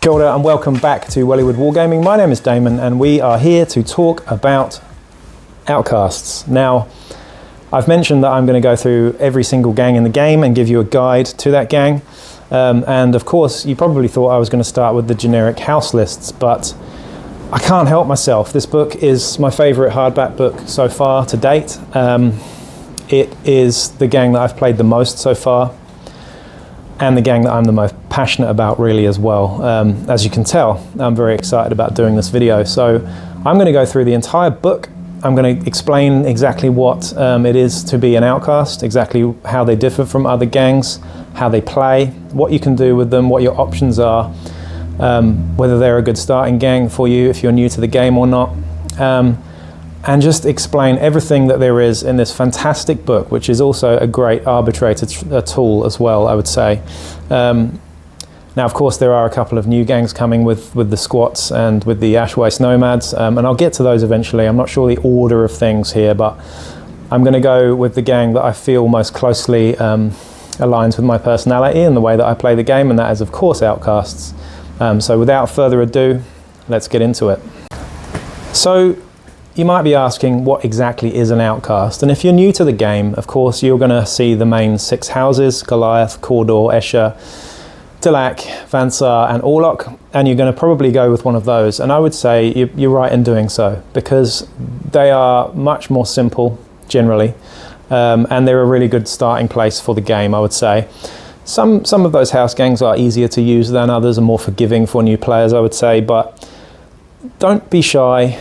Kia ora and welcome back to Wellywood Wargaming. My name is Damon and we are here to talk about Outcasts. Now, I've mentioned that I'm going to go through every single gang in the game and give you a guide to that gang. And of course, you probably thought I was going to start with the generic house lists, but I can't help myself. This book is my favourite hardback book so far to date. It is the gang that I've played the most so far, and the gang that I'm the most passionate about really as well. As you can tell, I'm very excited about doing this video. So I'm going to go through the entire book. I'm going to explain exactly what it is to be an outcast, exactly how they differ from other gangs, how they play, what you can do with them, what your options are, whether they're a good starting gang for you if you're new to the game or not, and just explain everything that there is in this fantastic book, which is also a great arbitrator tool as well, I would say. Now, of course, there are a couple of new gangs coming with the Squats and with the Ash Waste Nomads, and I'll get to those eventually. I'm not sure the order of things here, but I'm going to go with the gang that I feel most closely aligns with my personality and the way that I play the game, and that is, of course, Outcasts. So without further ado, let's get into it. So, you might be asking, what exactly is an outcast? And if you're new to the game, of course, you're going to see the main 6 houses: Goliath, Cawdor, Escher, Dilak, Vansar and Orlok, and you're going to probably go with one of those. And I would say you're right in doing so, because they are much more simple generally, and they're a really good starting place for the game, I would say. Some of those house gangs are easier to use than others, and more forgiving for new players, I would say, but don't be shy.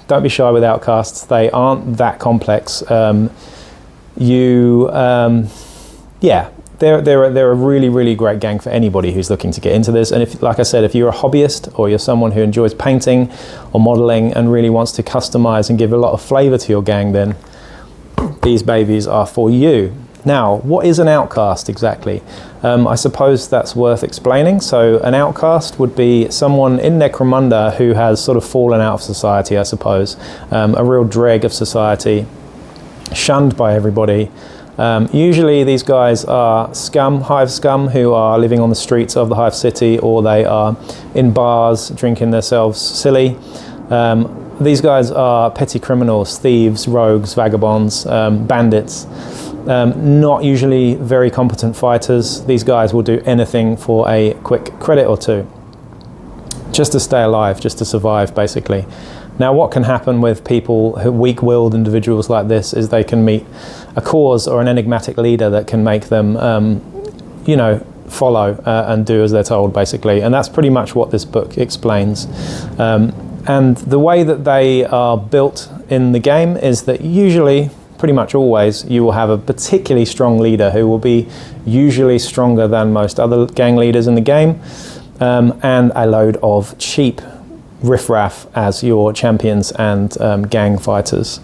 Don't be shy with Outcasts. They aren't that complex. They're a really, really great gang for anybody who's looking to get into this. And if, like I said, if you're a hobbyist or you're someone who enjoys painting or modeling and really wants to customize and give a lot of flavor to your gang, then these babies are for you. Now, what is an outcast exactly? I suppose that's worth explaining. So an outcast would be someone in Necromunda who has sort of fallen out of society, I suppose. A real dreg of society, shunned by everybody. Usually these guys are scum, hive scum, who are living on the streets of the hive city, or they are in bars drinking themselves silly. These guys are petty criminals, thieves, rogues, vagabonds, bandits. Not usually very competent fighters. These guys will do anything for a quick credit or two, just to stay alive, just to survive, basically. Now, what can happen with people, weak-willed individuals like this, is they can meet a cause or an enigmatic leader that can make them, follow and do as they're told, basically. And that's pretty much what this book explains. And the way that they are built in the game is that usually, pretty much always, you will have a particularly strong leader who will be usually stronger than most other gang leaders in the game, and a load of cheap riffraff as your champions and gang fighters.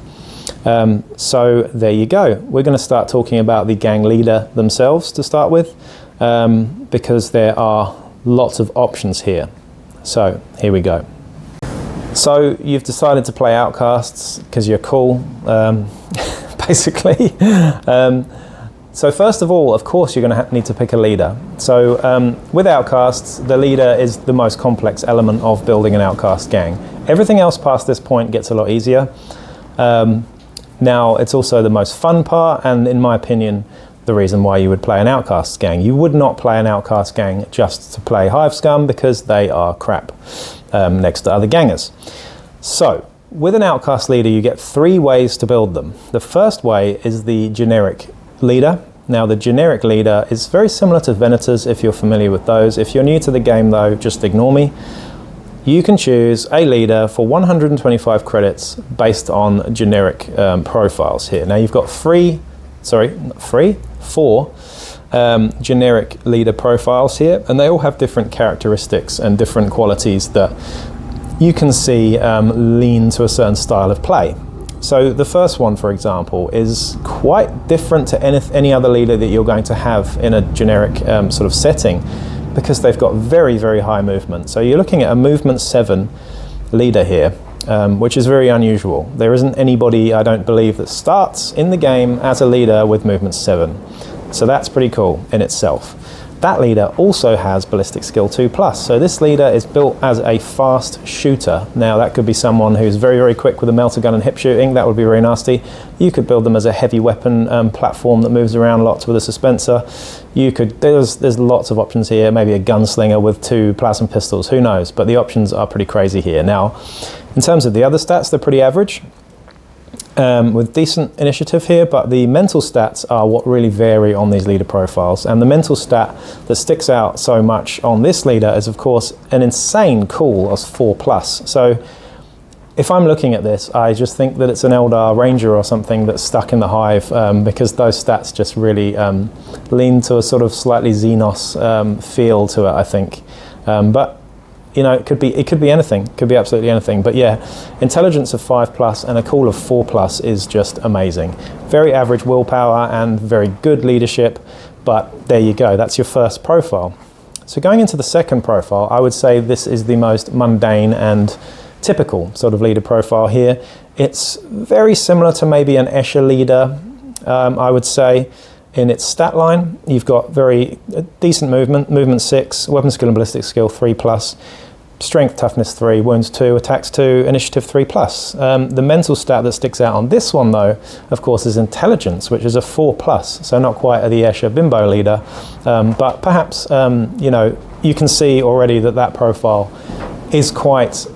So there you go. We're going to start talking about the gang leader themselves to start with, because there are lots of options here. So here we go. So you've decided to play Outcasts because you're cool, basically. So first of all, of course, you're going to need to pick a leader. So with Outcasts, the leader is the most complex element of building an Outcast gang. Everything else past this point gets a lot easier. Now, it's also the most fun part, and in my opinion, the reason why you would play an Outcast gang. You would not play an Outcast gang just to play Hive Scum, because they are crap next to other gangers. So, with an Outcast leader, you get 3 ways to build them. The first way is the generic leader. Now, the generic leader is very similar to Venators, if you're familiar with those. If you're new to the game, though, just ignore me. You can choose a leader for 125 credits based on generic profiles here. Now, you've got 4 generic leader profiles here, and they all have different characteristics and different qualities that you can see lean to a certain style of play. So the first one, for example, is quite different to any other leader that you're going to have in a generic sort of setting, because they've got very, very high movement. So you're looking at a movement 7 leader here, which is very unusual. There isn't anybody, I don't believe, that starts in the game as a leader with movement 7. So that's pretty cool in itself. that leader also has ballistic skill 2+. So this leader is built as a fast shooter. Now that could be someone who's very, very quick with a melter gun and hip shooting. That would be very nasty. You could build them as a heavy weapon platform that moves around lots with a dispenser. You could, there's lots of options here. Maybe a gunslinger with 2 plasma pistols, who knows? But the options are pretty crazy here. Now, in terms of the other stats, they're pretty average. With decent initiative here, but the mental stats are what really vary on these leader profiles. And the mental stat that sticks out so much on this leader is, of course, an insane cool of 4+. So if I'm looking at this, I just think that it's an Eldar Ranger or something that's stuck in the hive, because those stats just really lean to a sort of slightly Xenos feel to it, I think. But you know, it could be anything, could be absolutely anything. But yeah, intelligence of 5+ and a cool of 4+ is just amazing. Very average willpower and very good leadership, but there you go, that's your first profile. So going into the second profile, I would say this is the most mundane and typical sort of leader profile here. It's very similar to maybe an Escher leader, I would say. In its stat line, you've got very decent movement 6, weapon skill and ballistic skill 3+, strength, toughness 3, wounds 2, attacks 2, initiative 3+. The mental stat that sticks out on this one though, of course, is intelligence, which is a 4+, so not quite the Escher bimbo leader, but perhaps, you know, you can see already that that profile is quite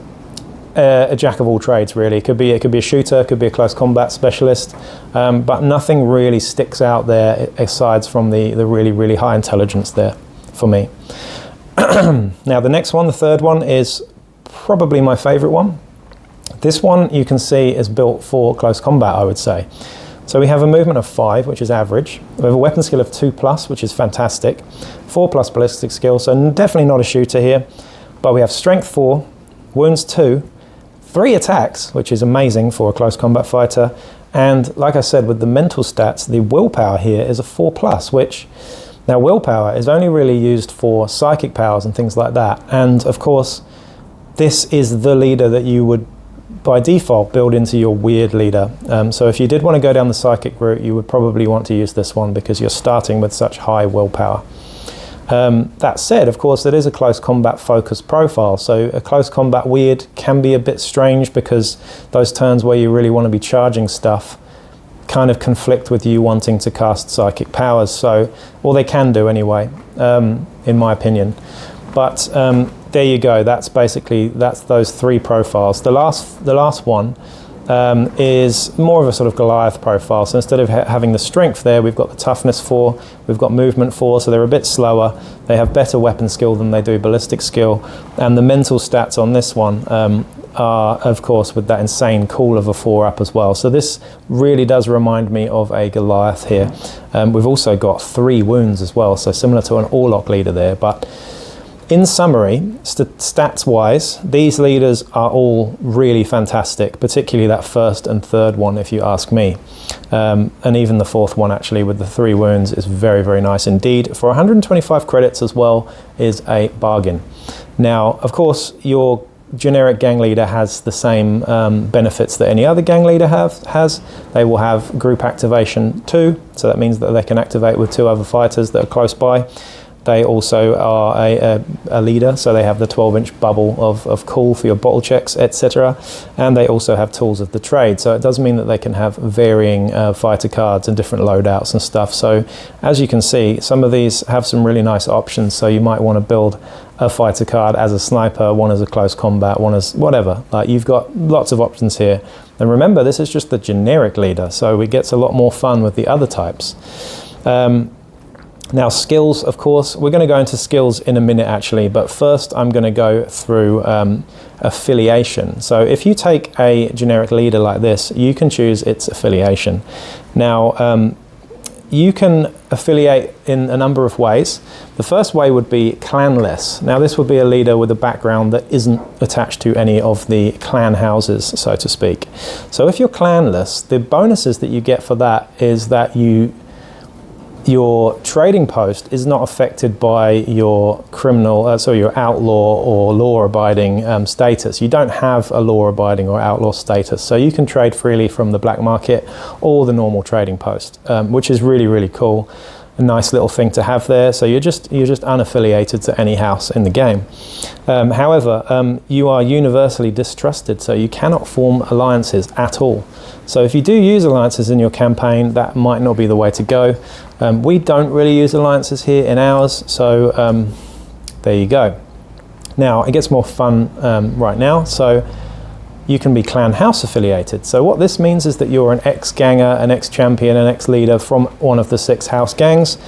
a jack of all trades, really. It could be a shooter, it could be a close combat specialist, but nothing really sticks out there aside from the really, really high intelligence there for me. Now the next one, the third one, is probably my favorite one. This one you can see is built for close combat, I would say. So we have a movement of 5, which is average. We have a weapon skill of 2+, which is fantastic. 4+ ballistic skill, so definitely not a shooter here. But we have strength 4, wounds 2, 3 attacks, which is amazing for a close combat fighter. And like I said, with the mental stats, the willpower here is a 4+, which, now willpower is only really used for psychic powers and things like that. And of course, this is the leader that you would, by default, build into your weird leader. So if you did want to go down the psychic route, you would probably want to use this one because you're starting with such high willpower. That said, of course, it is a close combat focused profile, so a close combat weird can be a bit strange because those turns where you really want to be charging stuff kind of conflict with you wanting to cast psychic powers, so, or they can do anyway, in my opinion. But there you go, that's those 3 profiles. The last one is more of a sort of Goliath profile. So instead of having the strength there, we've got the toughness 4, we've got movement 4, so they're a bit slower. They have better weapon skill than they do ballistic skill. And the mental stats on this one are, of course, with that insane cool of a 4 up as well. So this really does remind me of a Goliath here. We've also got 3 wounds as well, so similar to an Orlok leader there. But in summary, stats-wise, these leaders are all really fantastic, particularly that first and third one, if you ask me. And even the fourth one, actually, with the 3 wounds, is very, very nice indeed. For 125 credits as well is a bargain. Now, of course, your generic gang leader has the same benefits that any other gang leader has. They will have group activation 2, so that means that they can activate with 2 other fighters that are close by. They also are a leader, so they have the 12-inch bubble of cool for your bottle checks, etc. And they also have tools of the trade, so it does mean that they can have varying fighter cards and different loadouts and stuff. So as you can see, some of these have some really nice options, so you might want to build a fighter card as a sniper, one as a close combat, one as whatever. Like, you've got lots of options here. And remember, this is just the generic leader, so it gets a lot more fun with the other types. Now skills, of course, we're going to go into skills in a minute actually, but first I'm going to go through affiliation. So if you take a generic leader like this, you can choose its affiliation. Now you can affiliate in a number of ways. The first way would be clanless. Now this would be a leader with a background that isn't attached to any of the clan houses, so to speak. So if you're clanless, the bonuses that you get for that is that your trading post is not affected by your your outlaw or law-abiding status. You don't have a law-abiding or outlaw status, so you can trade freely from the black market or the normal trading post, which is really, really cool. a nice little thing to have there. So you're just unaffiliated to any house in the game. However, you are universally distrusted, so you cannot form alliances at all. So if you do use alliances in your campaign, that might not be the way to go. We don't really use alliances here in ours, so there you go. Now it gets more fun right now. So you can be clan house affiliated. So what this means is that you're an ex-ganger, an ex-champion, an ex-leader from one of the 6 house gangs.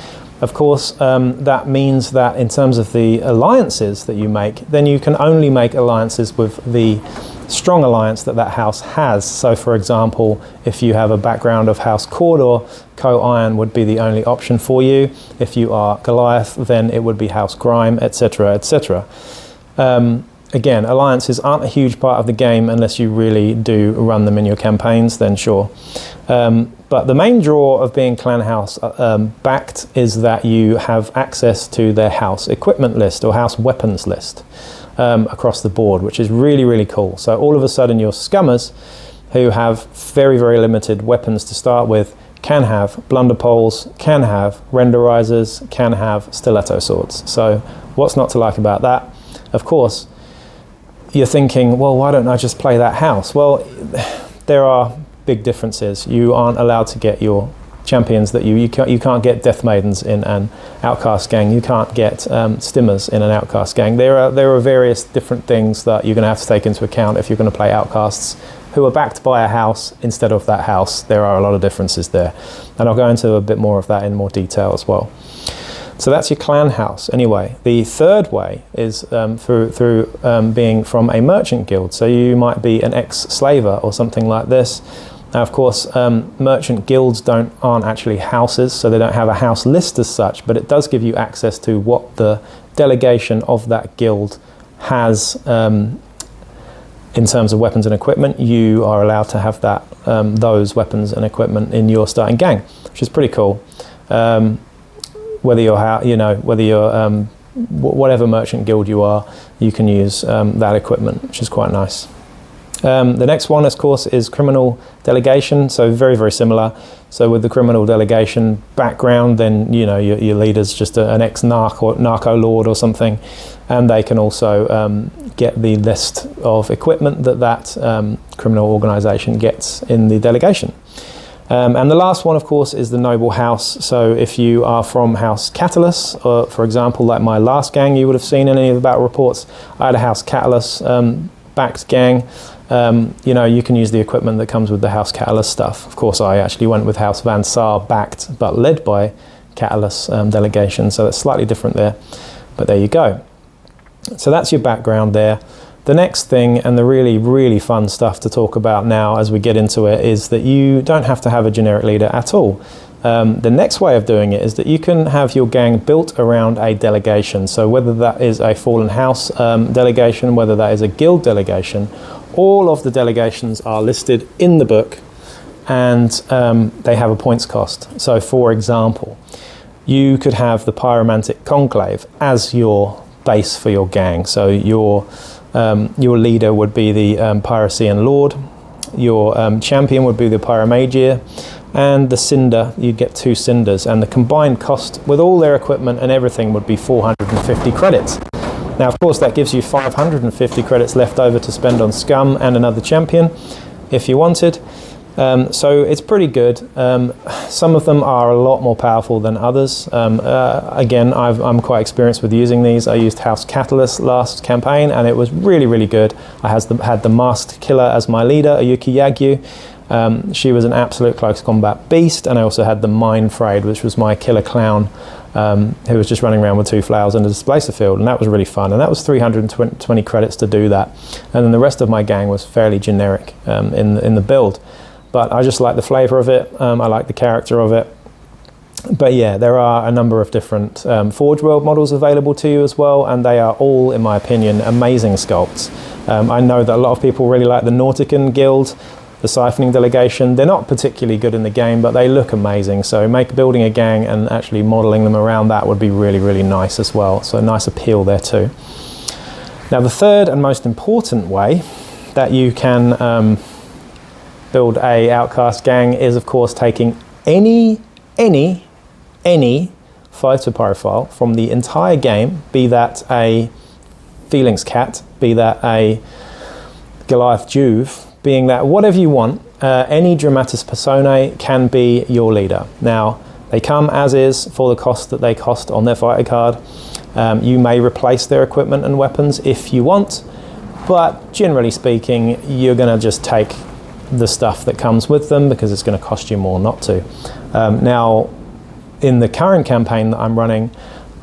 Of course, that means that in terms of the alliances that you make, then you can only make alliances with the strong alliance that that house has. So for example, if you have a background of House Cawdor, Co-Iron would be the only option for you. If you are Goliath, then it would be House Grime, etc., etc. Again, alliances aren't a huge part of the game unless you really do run them in your campaigns, then sure. But the main draw of being clan house backed is that you have access to their house equipment list or house weapons list across the board, which is really, really cool. So all of a sudden your scummers who have very, very limited weapons to start with can have blunderpoles, can have renderizers, can have stiletto swords. So what's not to like about that? Of course, you're thinking, well, why don't I just play that house? Well, there are big differences. You aren't allowed to get your champions that you can't get Death Maidens in an Outcast gang. You can't get Stimmers in an Outcast gang. There are various different things that you're going to have to take into account if you're going to play Outcasts who are backed by a house instead of that house. There are a lot of differences there, and I'll go into a bit more of that in more detail as well. So that's your clan house. Anyway, the third way is through being from a merchant guild. So you might be an ex-slaver or something like this. Now, of course, merchant guilds aren't actually houses, so they don't have a house list as such, but it does give you access to what the delegation of that guild has in terms of weapons and equipment. You are allowed to have that those weapons and equipment in your starting gang, which is pretty cool. Whether you're whatever merchant guild you are, you can use that equipment, which is quite nice. The next one, of course, is criminal delegation. So very, very similar. So with the criminal delegation background, then your leader's just an ex-narco lord or something, and they can also get the list of equipment that criminal organisation gets in the delegation. And the last one, of course, is the noble house. So if you are from House Catalyst, or for example, like my last gang, you would have seen in any of the battle reports, I had a House Catalyst backed gang. You can use the equipment that comes with the House Catalyst stuff. Of course, I actually went with House Van Saar backed, but led by Catalyst delegation. So that's slightly different there, but there you go. So that's your background there. The next thing, and the really, really fun stuff to talk about now as we get into it, is that you don't have to have a generic leader at all. The next way of doing it is that you can have your gang built around a delegation. So whether that is a Fallen House delegation, whether that is a guild delegation, all of the delegations are listed in the book, and they have a points cost. So for example, you could have the Pyromantic Conclave as your base for your gang. So your leader would be the Pyrocean Lord, your champion would be the Pyromagier, and the Cinder, you'd get 2 Cinders, and the combined cost with all their equipment and everything would be 450 credits. Now, of course, that gives you 550 credits left over to spend on Scum and another champion if you wanted. So it's pretty good. Some of them are a lot more powerful than others. Again, I'm quite experienced with using these. I used House Catalyst last campaign, and it was really, really good. I had the Masked Killer as my leader, Ayuki Yagyu. She was an absolute close combat beast, and I also had the Mind Frayed, which was my killer clown, who was just running around with 2 flowers and a displacer field, and that was really fun. And that was 320 credits to do that. And then the rest of my gang was fairly generic in the build. But I just like the flavour of it, I like the character of it. But yeah, there are a number of different Forge World models available to you as well, and they are all, in my opinion, amazing sculpts. I know that a lot of people really like the Nautican Guild, the Siphoning Delegation. They're not particularly good in the game, but they look amazing. So building a gang and actually modelling them around that would be really, really nice as well. So a nice appeal there too. Now the third and most important way that you can build a Outcast gang is, of course, taking any fighter profile from the entire game, be that a Feelings Cat, be that a Goliath Juve, being that whatever you want, any Dramatis Personae can be your leader. Now, they come as is for the cost that they cost on their fighter card. You may replace their equipment and weapons if you want, but generally speaking, you're going to just take the stuff that comes with them because it's going to cost you more not to. Now, in the current campaign that I'm running,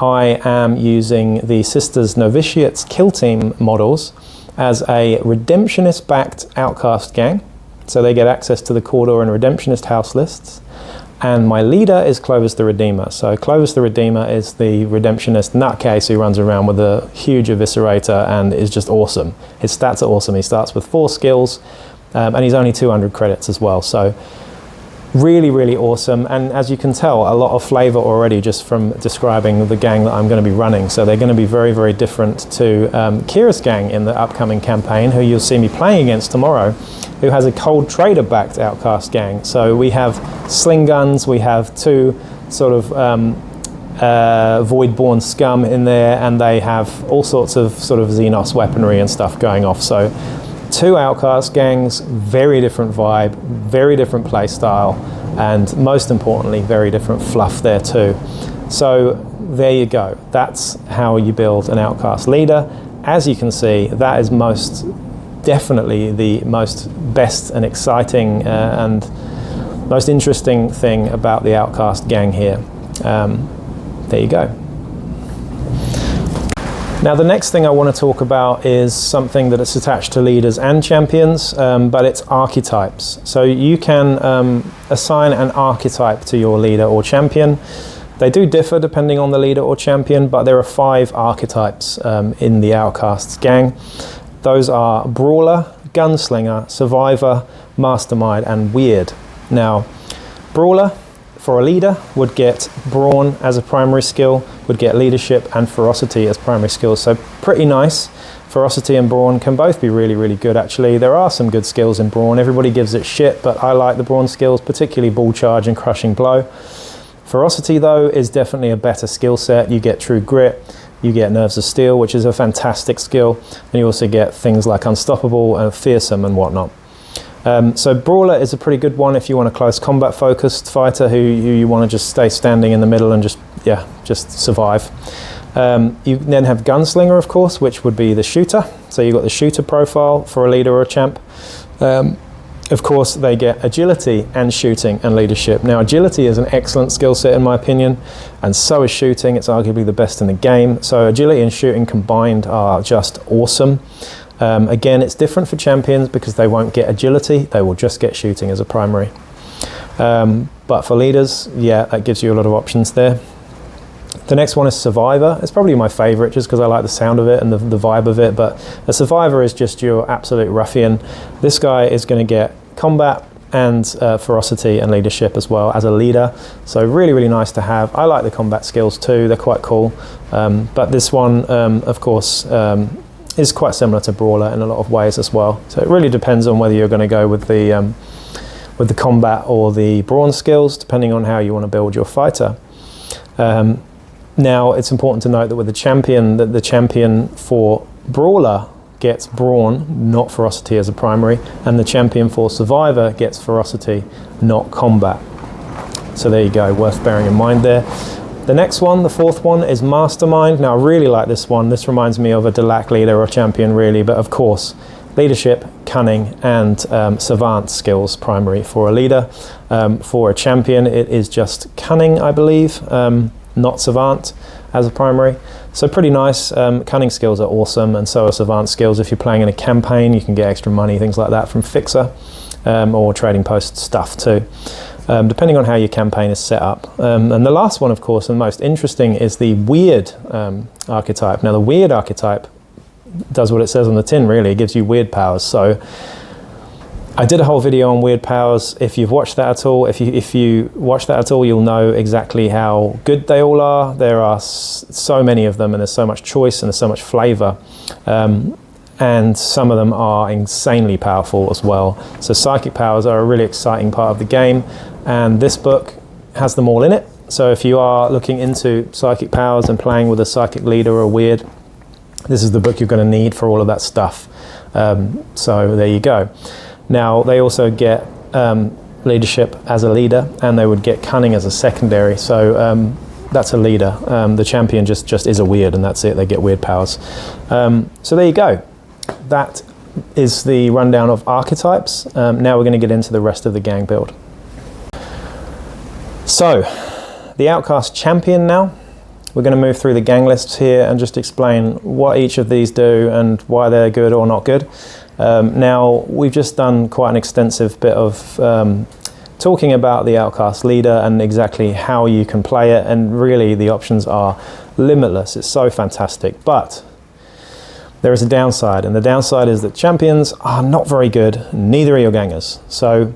I am using the Sisters Novitiates Kill Team models as a Redemptionist-backed Outcast gang. So they get access to the Cawdor and Redemptionist house lists. And my leader is Clovis the Redeemer. So Clovis the Redeemer is the Redemptionist nutcase who runs around with a huge eviscerator and is just awesome. His stats are awesome. He starts with 4 skills and he's only 200 credits as well. So really, really awesome. And as you can tell, a lot of flavor already just from describing the gang that I'm going to be running. So they're going to be very, very different to Kira's gang in the upcoming campaign, who you'll see me playing against tomorrow, who has a Cold Trader-backed Outcast gang. So we have sling guns, we have 2 sort of Voidborn scum in there, and they have all sorts of sort of Xenos weaponry and stuff going off. So 2 Outcast gangs, very different vibe, very different play style, and most importantly, very different fluff there too. So there you go. That's how you build an Outcast leader. As you can see, that is most definitely the most best and exciting and most interesting thing about the Outcast gang here. There you go. Now the next thing I want to talk about is something that is attached to leaders and champions, but it's archetypes. So you can assign an archetype to your leader or champion. They do differ depending on the leader or champion, but there are 5 archetypes in the Outcasts gang. Those are Brawler, Gunslinger, Survivor, Mastermind, and Weird. Now, Brawler, for a leader, would get Brawn as a primary skill, would get Leadership and Ferocity as primary skills. So pretty nice. Ferocity and Brawn can both be really, really good actually. There are some good skills in Brawn. Everybody gives it shit, but I like the Brawn skills, particularly Ball Charge and Crushing Blow. Ferocity though is definitely a better skill set. You get True Grit, you get Nerves of Steel, which is a fantastic skill, and you also get things like Unstoppable and Fearsome and whatnot. So Brawler is a pretty good one if you want a close combat focused fighter who you want to just stay standing in the middle and just survive. You then have Gunslinger, of course, which would be the shooter. So you've got the shooter profile for a leader or a champ. Of course, they get Agility and Shooting and Leadership. Now, Agility is an excellent skill set in my opinion, and so is Shooting. It's arguably the best in the game. So Agility and Shooting combined are just awesome. Again, it's different for champions because they won't get Agility, they will just get Shooting as a primary. But for leaders, yeah, that gives you a lot of options there. The next one is Survivor. It's probably my favorite just because I like the sound of it and the vibe of it, but a Survivor is just your absolute ruffian. This guy is going to get Combat and Ferocity and Leadership as well as a leader, so really, really nice to have. I like the combat skills too, they're quite cool, but this one, of course, is quite similar to Brawler in a lot of ways as well. So it really depends on whether you're going to go with the combat or the brawn skills, depending on how you want to build your fighter. Now, it's important to note that with the champion, that the champion for Brawler gets Brawn, not Ferocity as a primary, and the champion for Survivor gets Ferocity, not Combat. So there you go, worth bearing in mind there. The next one, the 4th one, is Mastermind. Now, I really like this one. This reminds me of a Delac leader or champion, really, but of course, Leadership, Cunning, and Savant skills primary for a leader. For a champion, it is just Cunning, I believe, not Savant as a primary. So pretty nice. Cunning skills are awesome, and so are Savant skills. If you're playing in a campaign, you can get extra money, things like that from Fixer, or Trading Post stuff too, depending on how your campaign is set up. And the last one, of course, and most interesting, is the Weird archetype. Now, the Weird archetype does what it says on the tin, really. It gives you weird powers. So I did a whole video on weird powers. If you've watched that at all, if you watch that at all, you'll know exactly how good they all are. There are so many of them, and there's so much choice and there's so much flavor. And some of them are insanely powerful as well. So psychic powers are a really exciting part of the game, and this book has them all in it. So if you are looking into psychic powers and playing with a psychic leader or a weird, this is the book you're going to need for all of that stuff. So there you go. Now they also get leadership as a leader, and they would get cunning as a secondary. So that's a leader. The champion just is a weird, and that's it. They get weird powers. So there you go. That is the rundown of archetypes. Now we're going to get into the rest of the gang build. So the Outcast champion now. We're going to move through the gang lists here and just explain what each of these do and why they're good or not good. Now, we've just done quite an extensive bit of talking about the Outcast leader and exactly how you can play it, and really the options are limitless. It's so fantastic, but there is a downside, and the downside is that champions are not very good, neither are your gangers. So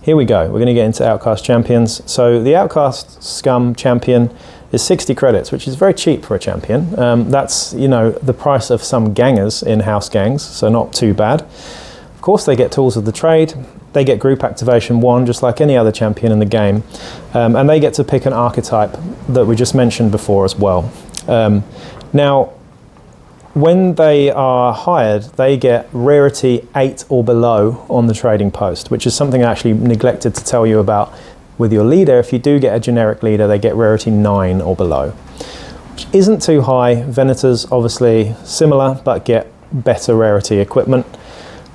here we go. We're going to get into Outcast champions. So the Outcast Scum champion is 60 credits, which is very cheap for a champion. That's, you know, the price of some gangers in house gangs, so not too bad. Of course, they get tools of the trade. They get group activation 1, just like any other champion in the game. And they get to pick an archetype that we just mentioned before as well. Now, when they are hired, they get rarity 8 or below on the trading post, which is something I actually neglected to tell you about with your leader. If you do get a generic leader, they get rarity 9 or below, which isn't too high. Venators obviously similar, but get better rarity equipment.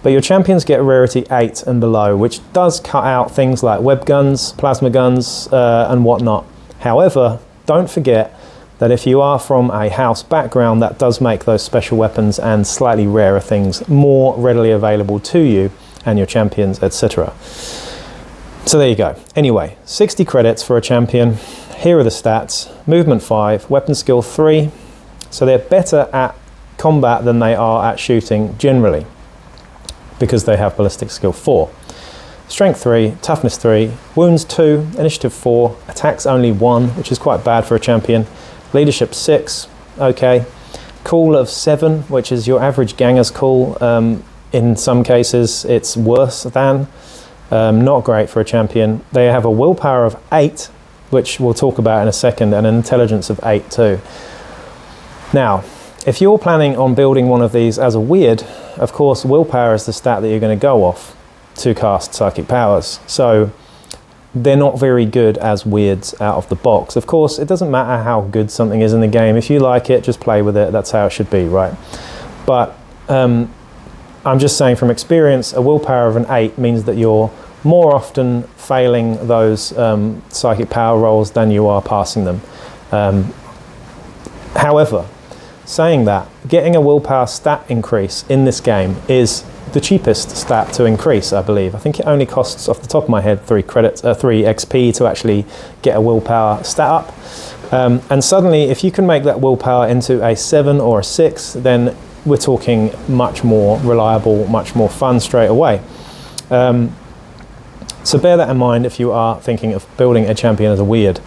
But your champions get rarity 8 and below, which does cut out things like web guns, plasma guns, and whatnot. However, don't forget that if you are from a house background, that does make those special weapons and slightly rarer things more readily available to you and your champions, etc. So there you go. Anyway, 60 credits for a champion. Here are the stats. Movement 5, weapon skill 3. So they're better at combat than they are at shooting generally, because they have ballistic skill 4. Strength 3, toughness 3, wounds 2, initiative 4, attacks only 1, which is quite bad for a champion. Leadership 6, okay. Cool of 7, which is your average ganger's cool. In some cases, it's worse than. Not great for a champion. They have a willpower of 8, which we'll talk about in a second, and an intelligence of 8 too. Now, if you're planning on building one of these as a weird, of course, willpower is the stat that you're going to go off to cast psychic powers. So they're not very good as weirds out of the box. Of course, it doesn't matter how good something is in the game. If you like it, just play with it. That's how it should be, right? But I'm just saying from experience, a willpower of an 8 means that you're more often failing those psychic power rolls than you are passing them. However, saying that, getting a willpower stat increase in this game is the cheapest stat to increase, I believe. I think it only costs, off the top of my head, 3 XP to actually get a willpower stat up. And suddenly, if you can make that willpower into a 7 or a 6, then we're talking much more reliable, much more fun straight away. So bear that in mind if you are thinking of building a champion as a weird.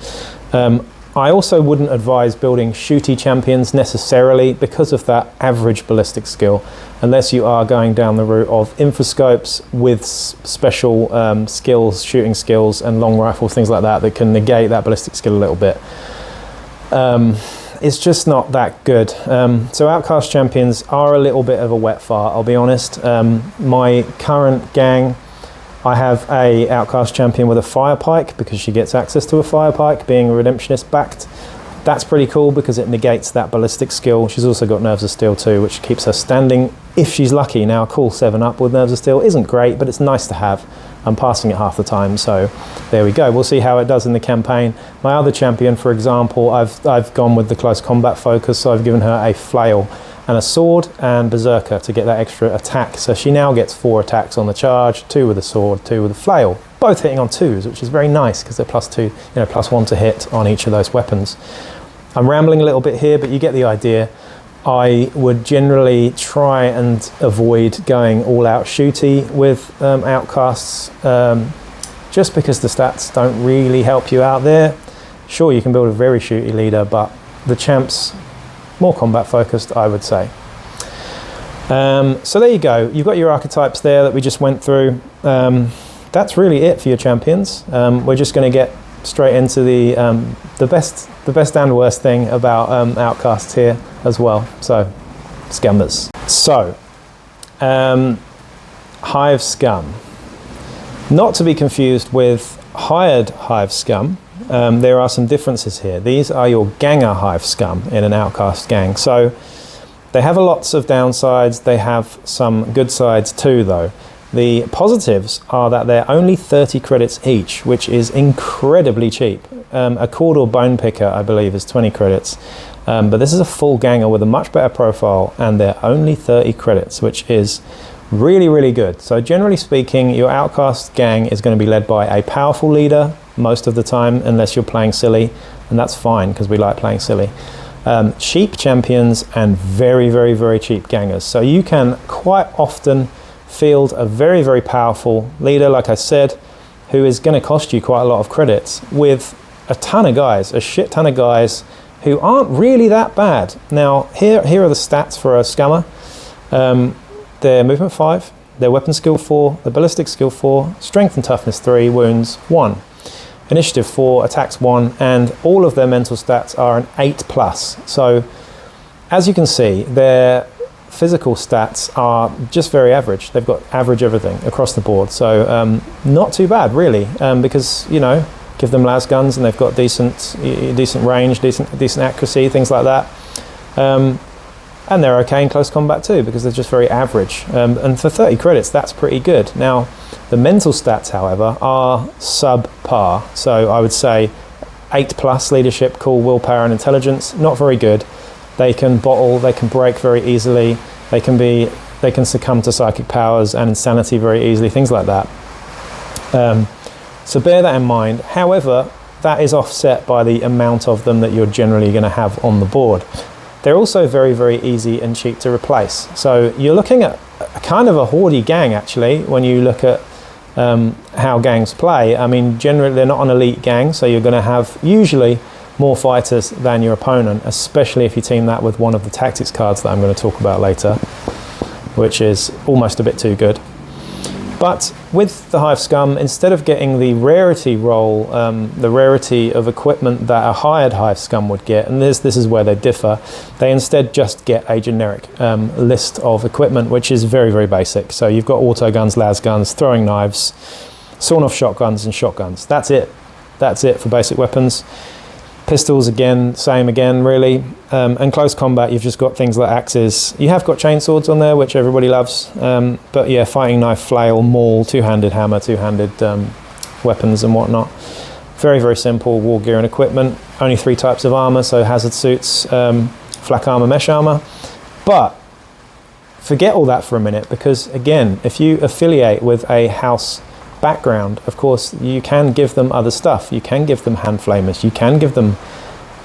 I also wouldn't advise building shooty champions necessarily because of that average ballistic skill, unless you are going down the route of infoscopes with special skills, shooting skills and long rifles, things like that, that can negate that ballistic skill a little bit. It's just not that good. So Outcast champions are a little bit of a wet fart, I'll be honest. My current gang, I have a Outcast champion with a fire pike because she gets access to a fire pike, being redemptionist backed. That's pretty cool because it negates that ballistic skill. She's also got nerves of steel too, which keeps her standing if she's lucky. Now, a cool 7-up with nerves of steel isn't great, but it's nice to have. I'm passing it half the time, so there we go. We'll see how it does in the campaign. My other champion, for example, I've gone with the close combat focus, so I've given her a flail and a sword and berserker to get that extra attack. So she now gets 4 attacks on the charge, 2 with a sword, 2 with a flail, both hitting on 2s, which is very nice because they're +2, +1 to hit on each of those weapons. I'm rambling a little bit here, but you get the idea. I would generally try and avoid going all out shooty with Outcasts, just because the stats don't really help you out there. Sure, you can build a very shooty leader, but the champs, more combat focused, I would say. So there you go. You've got your archetypes there that we just went through. That's really it for your champions. We're just going to get straight into the best and worst thing about Outcasts here as well. So, scummers. So, Hive Scum. Not to be confused with hired Hive Scum. There are some differences here. These are your ganger Hive Scum in an Outcast gang. So they have lots of downsides. They have some good sides too, though. The positives are that they're only 30 credits each, which is incredibly cheap. A Cawdor Bone Picker, I believe, is 20 credits. But this is a full ganger with a much better profile, and they're only 30 credits, which is really, really good. So generally speaking, your Outcast gang is going to be led by a powerful leader most of the time, unless you're playing silly, and that's fine because we like playing silly. Cheap champions and very, very, very cheap gangers. So you can quite often field a very, very powerful leader, like I said, who is going to cost you quite a lot of credits, with a ton of guys, a shit ton of guys who aren't really that bad. Now, here are the stats for a scummer. Their movement 5, their weapon skill 4, their ballistic skill 4, strength and toughness 3, wounds 1, initiative 4, attacks 1, and all of their mental stats are an 8+. So, as you can see, their physical stats are just very average. They've got average everything across the board. So, not too bad, really, because, you know, give them las guns and they've got decent range, decent accuracy, things like that. And they're okay in close combat too, because they're just very average. And for 30 credits, that's pretty good. Now, the mental stats, however, are subpar. So I would say 8+, leadership, cool, willpower, and intelligence. Not very good. They can bottle, they can break very easily. They can succumb to psychic powers and insanity very easily, things like that. So bear that in mind. However, that is offset by the amount of them that you're generally going to have on the board. They're also very, very easy and cheap to replace. So you're looking at a kind of a hoardy gang, actually, when you look at how gangs play. I mean, generally they're not an elite gang, so you're going to have usually more fighters than your opponent, especially if you team that with one of the tactics cards that I'm going to talk about later, which is almost a bit too good. But with the Hive Scum, instead of getting the rarity roll, the rarity of equipment that a hired Hive Scum would get, and this is where they differ, they instead just get a generic list of equipment, which is very, very basic. So you've got auto guns, las guns, throwing knives, sawn-off shotguns, and shotguns. That's it. That's it for basic weapons. Pistols, again, same again, really. And close combat, you've just got things like axes. You have got chainswords on there, which everybody loves. But yeah, fighting knife, flail, maul, two-handed hammer, two-handed weapons and whatnot. Very, very simple war gear and equipment. Only 3 types of armor, so hazard suits, flak armor, mesh armor. But forget all that for a minute, because again, if you affiliate with a house background, of course, you can give them other stuff. You can give them hand flamers. You can give them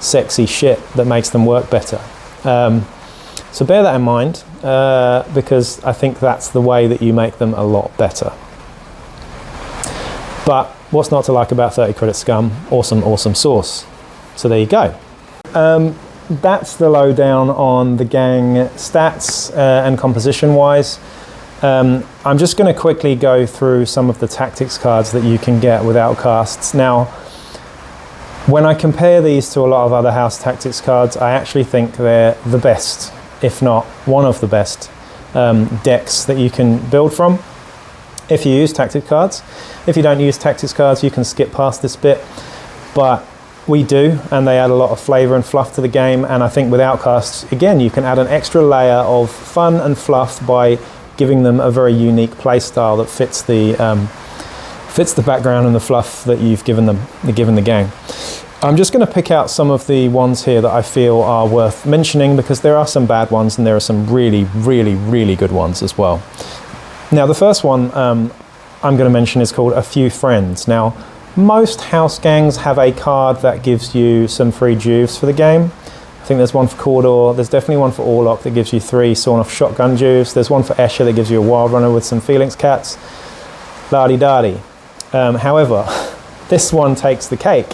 sexy shit that makes them work better. So bear that in mind, because I think that's the way that you make them a lot better. But what's not to like about 30 credit scum? Awesome, awesome sauce. So there you go. That's the lowdown on the gang stats and composition wise. I'm just going to quickly go through some of the tactics cards that you can get with Outcasts. Now, when I compare these to a lot of other house tactics cards, I actually think they're the best, if not one of the best decks that you can build from if you use tactic cards. If you don't use tactics cards, you can skip past this bit, but we do, and they add a lot of flavour and fluff to the game. And I think with Outcasts, again, you can add an extra layer of fun and fluff by giving them a very unique play style that fits the background and the fluff that you've given the gang. I'm just going to pick out some of the ones here that I feel are worth mentioning, because there are some bad ones and there are some really, really, really good ones as well. Now, the first one I'm going to mention is called A Few Friends. Now, most house gangs have a card that gives you some free juves for the game. I think there's one for Cawdor, there's definitely one for Orlok that gives you 3 sawn-off shotgun juves, there's one for Escher that gives you a Wild Runner with some Felix cats, la-di-da-di. However, this one takes the cake,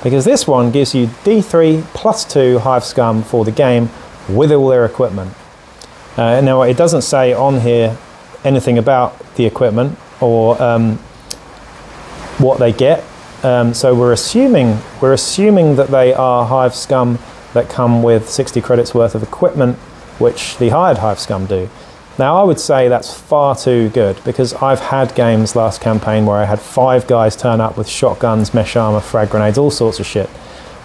because this one gives you D3 plus 2 Hive Scum for the game with all their equipment. Now, it doesn't say on here anything about the equipment or what they get, So we're assuming that they are Hive Scum that come with 60 credits worth of equipment, which the hired Hive Scum do. Now I would say that's far too good, because I've had games last campaign where I had 5 guys turn up with shotguns, mesh armor, frag grenades, all sorts of shit,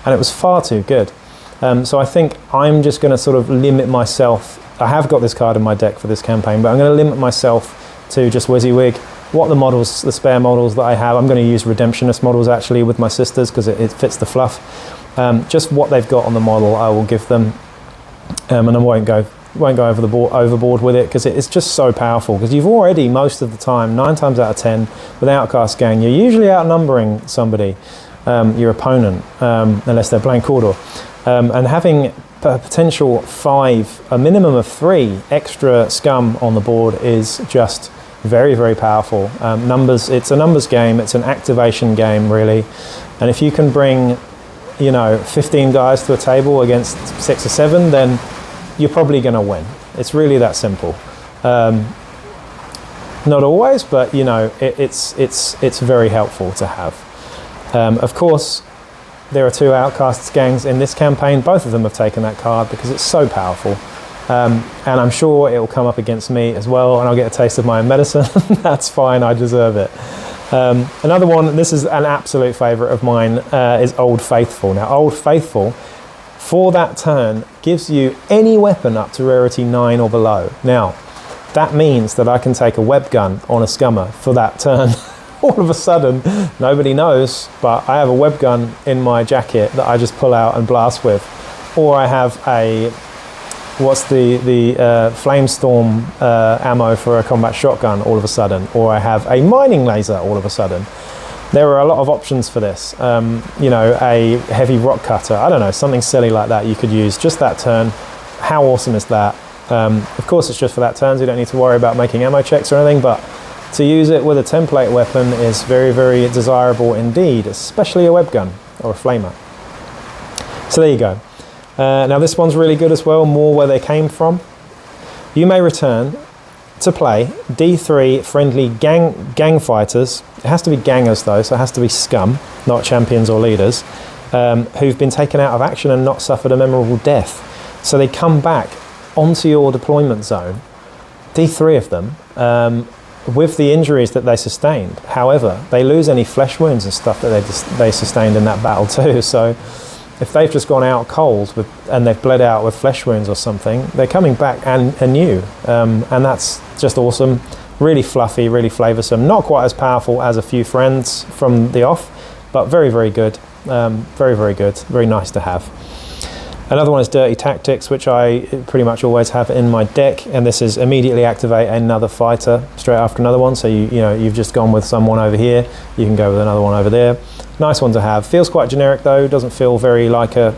and it was far too good. So I think I'm just going to sort of limit myself. I have got this card in my deck for this campaign, but I'm going to limit myself to just WYSIWYG. What the models, the spare models that I have, I'm going to use Redemptionist models actually with my sisters, because it fits the fluff. Just what they've got on the model, I will give them, and I won't go overboard with it, because it's just so powerful. Because you've already, most of the time, 9 times out of 10, with Outcast gang, you're usually outnumbering somebody, your opponent, unless they're playing Cawdor. And having a potential 5, a minimum of 3 extra scum on the board is just very, very powerful. It's a numbers game, it's an activation game really, and if you can bring 15 guys to a table against 6 or 7, then you're probably going to win. It's really that simple. Not always, but it's very helpful to have. Of course, there are 2 Outcasts gangs in this campaign. Both of them have taken that card because it's so powerful. And I'm sure it will come up against me as well, and I'll get a taste of my own medicine. That's fine, I deserve it. Another one, this is an absolute favourite of mine, is Old Faithful. Now, Old Faithful, for that turn, gives you any weapon up to rarity 9 or below. Now, that means that I can take a web gun on a scummer for that turn. All of a sudden, nobody knows, but I have a web gun in my jacket that I just pull out and blast with. Or I have a, what's the Flamestorm ammo for a combat shotgun all of a sudden. Or I have a mining laser all of a sudden. There are a lot of options for this. A heavy rock cutter, I don't know, something silly like that you could use just that turn. How awesome is that? Of course, it's just for that turn, so you don't need to worry about making ammo checks or anything, but to use it with a template weapon is very, very desirable indeed, especially a web gun or a flamer. So there you go. Now this one's really good as well, more where they came from. You may return to play D3 friendly gang fighters. It has to be gangers though, so it has to be scum, not champions or leaders, who've been taken out of action and not suffered a memorable death. So they come back onto your deployment zone, D3 of them, with the injuries that they sustained. However, they lose any flesh wounds and stuff that they sustained in that battle too. So if they've just gone out cold and they've bled out with flesh wounds or something, they're coming back and new. And that's just awesome. Really fluffy, really flavoursome. Not quite as powerful as a few friends from the off, but very, very good. Very, very good. Very nice to have. Another one is Dirty Tactics, which I pretty much always have in my deck, and this is immediately activate another fighter straight after another one. So you've just gone with someone over here, you can go with another one over there. Nice one to have. Feels quite generic though, doesn't feel very like a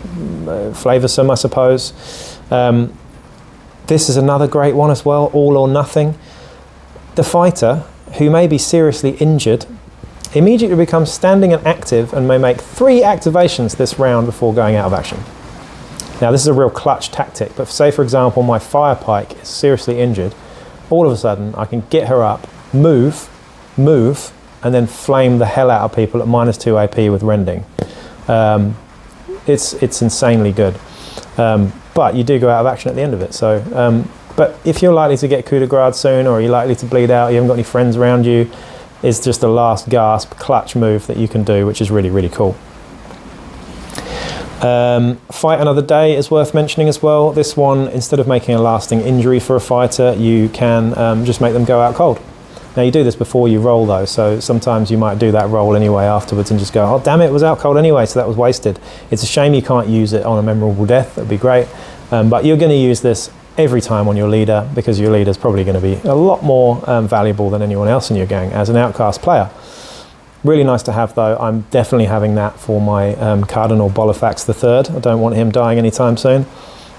flavoursome, I suppose. This is another great one as well, All or Nothing. The fighter, who may be seriously injured, immediately becomes standing and active and may make 3 activations this round before going out of action. Now this is a real clutch tactic, but say for example my fire pike is seriously injured, all of a sudden I can get her up, move, and then flame the hell out of people at -2 AP with rending. It's insanely good, but you do go out of action at the end of it. So, but if you're likely to get coup de grace soon, or you're likely to bleed out, you haven't got any friends around you, it's just a last gasp clutch move that you can do, which is really, really cool. Fight Another Day is worth mentioning as well. This one, instead of making a lasting injury for a fighter, you can just make them go out cold. Now you do this before you roll though, so sometimes you might do that roll anyway afterwards and just go, oh damn it, was out cold anyway, so that was wasted. It's a shame you can't use it on a memorable death, that'd be great. But you're going to use this every time on your leader, because your leader's probably going to be a lot more valuable than anyone else in your gang as an Outcast player. Really nice to have though. I'm definitely having that for my Cardinal Bolifax III. I don't want him dying anytime soon,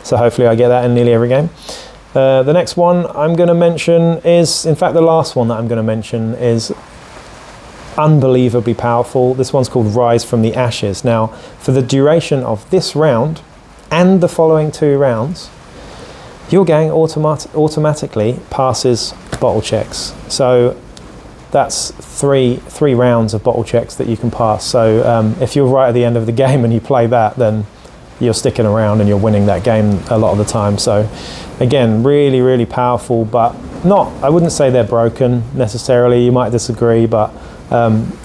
so hopefully I get that in nearly every game. The next one I'm going to mention is, in fact the last one that I'm going to mention is unbelievably powerful. This one's called Rise from the Ashes. Now for the duration of this round and the following 2 rounds, your gang automatically passes bottle checks. So that's three rounds of bottle checks that you can pass. So if you're right at the end of the game and you play that, then you're sticking around and you're winning that game a lot of the time. So again, really, really powerful, but I wouldn't say they're broken necessarily. You might disagree, but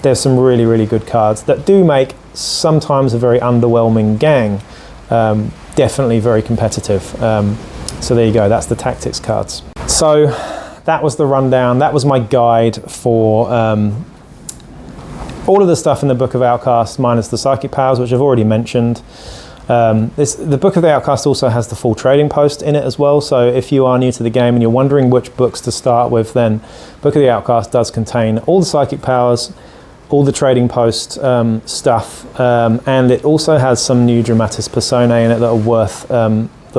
there's some really, really good cards that do make sometimes a very underwhelming gang definitely very competitive. So there you go, that's the tactics cards. So that was the rundown, that was my guide for all of the stuff in the Book of Outcasts minus the psychic powers, which I've already mentioned. The Book of the Outcast also has the full trading post in it as well, so if you are new to the game and you're wondering which books to start with, then Book of the Outcast does contain all the psychic powers, all the trading post stuff, and it also has some new Dramatis Personae in it that are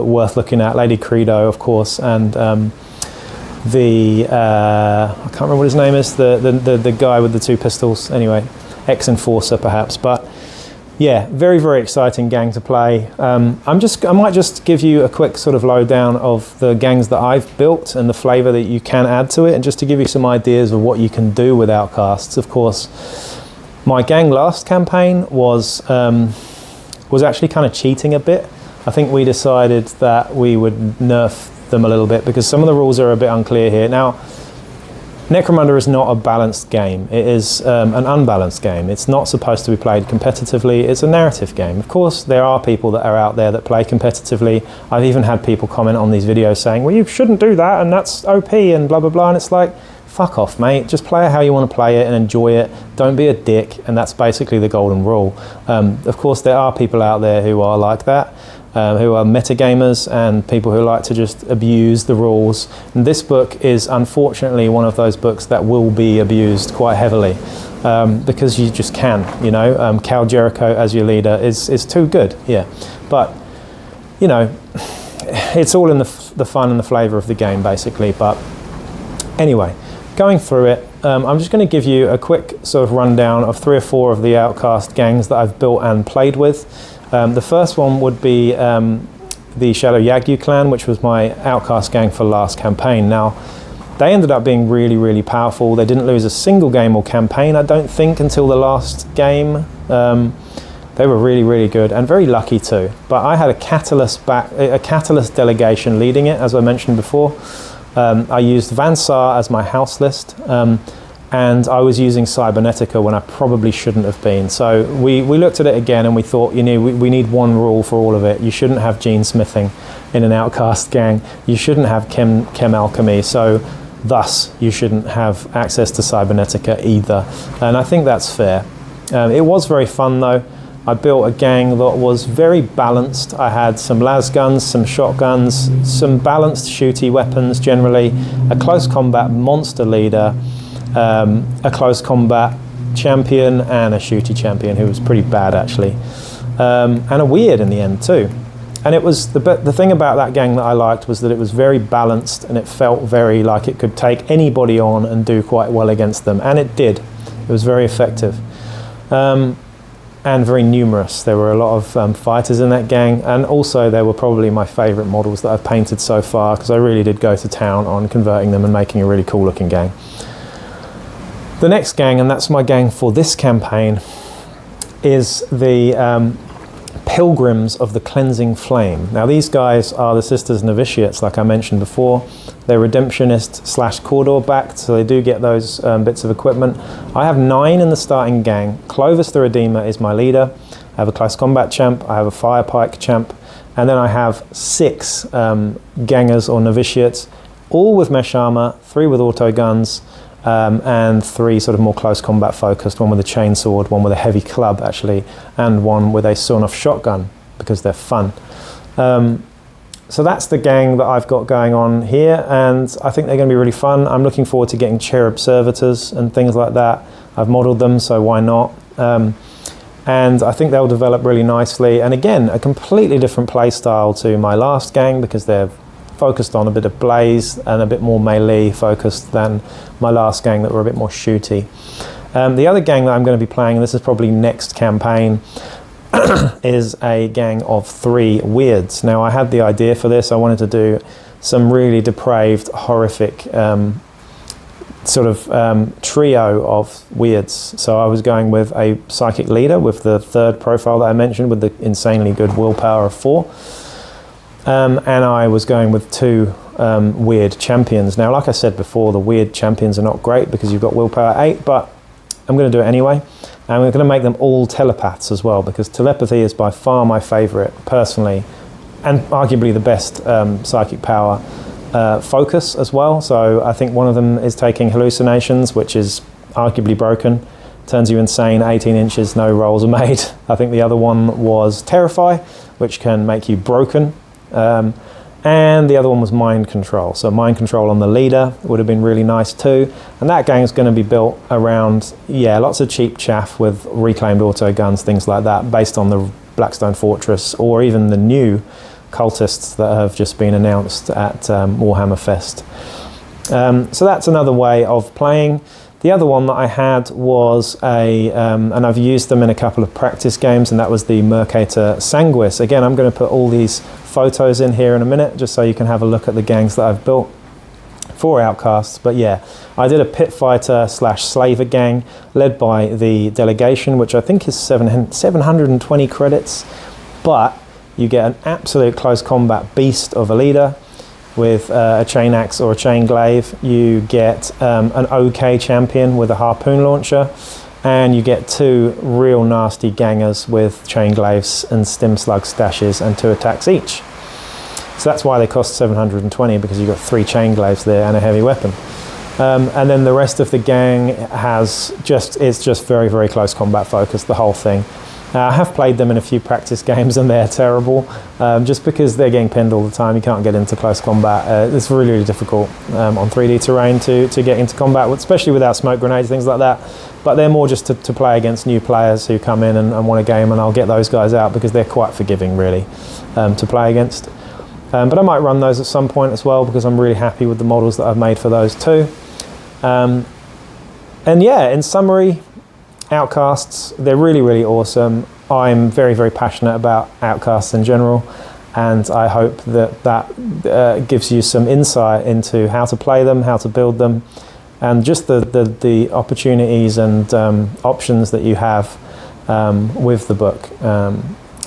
worth looking at. Lady Credo, of course, and I can't remember what his name is, the guy with the two pistols. Anyway, ex-enforcer perhaps, but yeah, very, very exciting gang to play. I might just give you a quick sort of lowdown of the gangs that I've built and the flavour that you can add to it, and just to give you some ideas of what you can do with Outcasts. Of course, my gang last campaign was actually kind of cheating a bit. I think we decided that we would nerf them a little bit because some of the rules are a bit unclear here. Now, Necromunda is not a balanced game. It is an unbalanced game. It's not supposed to be played competitively. It's a narrative game. Of course, there are people that are out there that play competitively. I've even had people comment on these videos saying, well, you shouldn't do that, and that's OP, and blah, blah, blah. And it's like, fuck off, mate. Just play it how you want to play it and enjoy it. Don't be a dick, and that's basically the golden rule. Of course, there are people out there who are like that. Who are metagamers and people who like to just abuse the rules. And this book is unfortunately one of those books that will be abused quite heavily because you just can, you know. Cal Jericho as your leader is too good, yeah. But, you know, it's all in the fun and the flavour of the game, basically. But anyway, going through it, I'm just going to give you a quick sort of rundown of 3 or 4 of the Outcast gangs that I've built and played with. The first one would be the Shadow Yagyu clan, which was my Outcast gang for last campaign. Now, they ended up being really, really powerful. They didn't lose a single game or campaign, I don't think, until the last game. They were really, really good and very lucky too. But I had a Catalyst delegation leading it, as I mentioned before. I used Vansar as my house list. And I was using Cybernetica when I probably shouldn't have been. So we looked at it again and we thought, you know, we need one rule for all of it. You shouldn't have gene smithing in an Outcast gang. You shouldn't have chem alchemy. So thus, you shouldn't have access to Cybernetica either. And I think that's fair. It was very fun though. I built a gang that was very balanced. I had some las guns, some shotguns, some balanced shooty weapons generally, a close combat monster leader, a close combat champion and a shooty champion who was pretty bad actually, and a weird in the end too. And it was the thing about that gang that I liked was that it was very balanced and it felt very like it could take anybody on and do quite well against them, and it did. It was very effective and very numerous. There were a lot of fighters in that gang, and also they were probably my favourite models that I've painted so far because I really did go to town on converting them and making a really cool looking gang. The next gang, and that's my gang for this campaign, is the Pilgrims of the Cleansing Flame. Now these guys are the Sisters Novitiates, like I mentioned before. They're Redemptionist / Cawdor backed, so they do get those bits of equipment. I have 9 in the starting gang. Clovis the Redeemer is my leader. I have a close combat champ, I have a firepike champ, and then I have 6 gangers or novitiates, all with mesh armor, 3 with auto guns, and 3 sort of more close combat focused, one with a chainsword, one with a heavy club actually, and one with a sawn-off shotgun because they're fun. So that's the gang that I've got going on here, and I think they're going to be really fun. I'm looking forward to getting cherub servitors and things like that. I've modelled them, so why not? And I think they'll develop really nicely, and again, a completely different play style to my last gang because they're focused on a bit of blaze and a bit more melee focused than my last gang that were a bit more shooty. The other gang that I'm going to be playing, and this is probably next campaign, is a gang of 3 weirds. Now I had the idea for this. I wanted to do some really depraved, horrific sort of trio of weirds. So I was going with a psychic leader with the third profile that I mentioned with the insanely good willpower of 4. And I was going with 2 weird champions. Now, like I said before, the weird champions are not great because you've got willpower 8, but I'm going to do it anyway. And we're going to make them all telepaths as well, because telepathy is by far my favorite personally, and arguably the best psychic power focus as well. So I think one of them is taking hallucinations, which is arguably broken, turns you insane, 18 inches, no rolls are made. I think the other one was terrify, which can make you broken. And the other one was mind control. So mind control on the leader would have been really nice too. And that gang is going to be built around, yeah, lots of cheap chaff with reclaimed auto guns, things like that, based on the Blackstone Fortress or even the new cultists that have just been announced at Warhammer Fest. So that's another way of playing. The other one that I had was and I've used them in a couple of practice games, and that was the Mercator Sanguis. Again, I'm going to put all these photos in here in a minute, just so you can have a look at the gangs that I've built for Outcasts. But yeah, I did a pit fighter / slaver gang led by the delegation, which I think is 720 credits, but you get an absolute close combat beast of a leader with a chain axe or a chain glaive. You get an OK champion with a harpoon launcher, and you get 2 real nasty gangers with chain glaives and stim slug stashes and 2 attacks each. So that's why they cost 720, because you've got 3 chain glaives there and a heavy weapon. And then the rest of the gang it's just very, very close combat focused, the whole thing. I have played them in a few practice games and they're terrible, just because they're getting pinned all the time. You can't get into close combat. It's really, really difficult on 3D terrain to get into combat, especially without smoke grenades, things like that. But they're more just to play against new players who come in and want a game, and I'll get those guys out because they're quite forgiving, really, to play against. But I might run those at some point as well, because I'm really happy with the models that I've made for those too. And yeah, in summary, Outcasts, they're really, really awesome. I'm very, very passionate about Outcasts in general, and I hope that gives you some insight into how to play them, how to build them, and just the opportunities and options that you have with the book.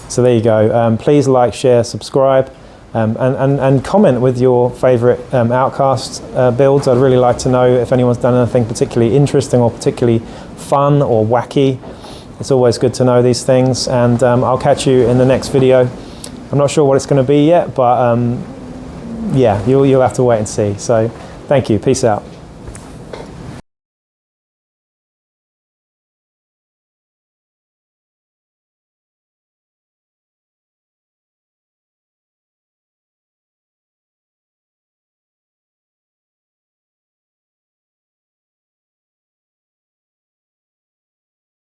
So there you go. Please like, share, subscribe, and comment with your favourite Outcast builds. I'd really like to know if anyone's done anything particularly interesting or particularly fun or wacky. It's always good to know these things, and I'll catch you in the next video. I'm not sure what it's going to be yet, but yeah, you'll have to wait and see. So thank you. Peace out.